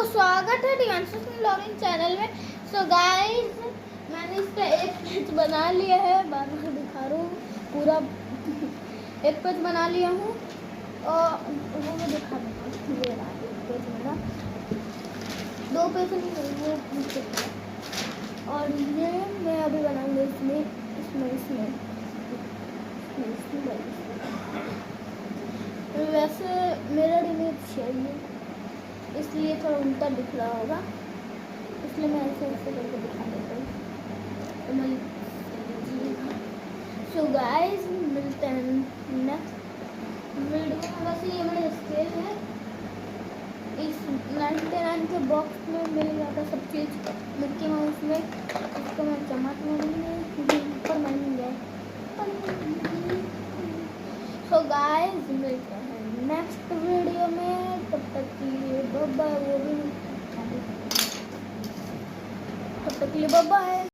स्वागत है डिवांशु blogging channel में। सो गाइस, मैंने इसका एक पेज बना लिया है, बाद में दिखा रहा हूँ। पूरा एक पेज बना लिया हूँ और वो मैं दिखा दूँगा। ये रहा एक पेज मेरा, 2 पेज नहीं, वो नीचे है। और ये मैं अभी बनाऊँगी इसमें। वैसे मेरा इमेज चाहिए, इसलिए थोड़ा उल्टा दिख रहा होगा, इसलिए मैं ऐसे ऐसे करके दिखा देता हूँ। सो गाइस, मिलते हैं नेक्स्ट वीडियो में। वैसे ये मेरा स्केल है, इस 99 के बॉक्स में मिल गया था सब चीज़ मिक्की माउस में। इसको मैं चमक पर बन गया। सो गाइस, मिलते हैं नेक्स्ट वीडियो में। तब तक के लिए बाय बाय।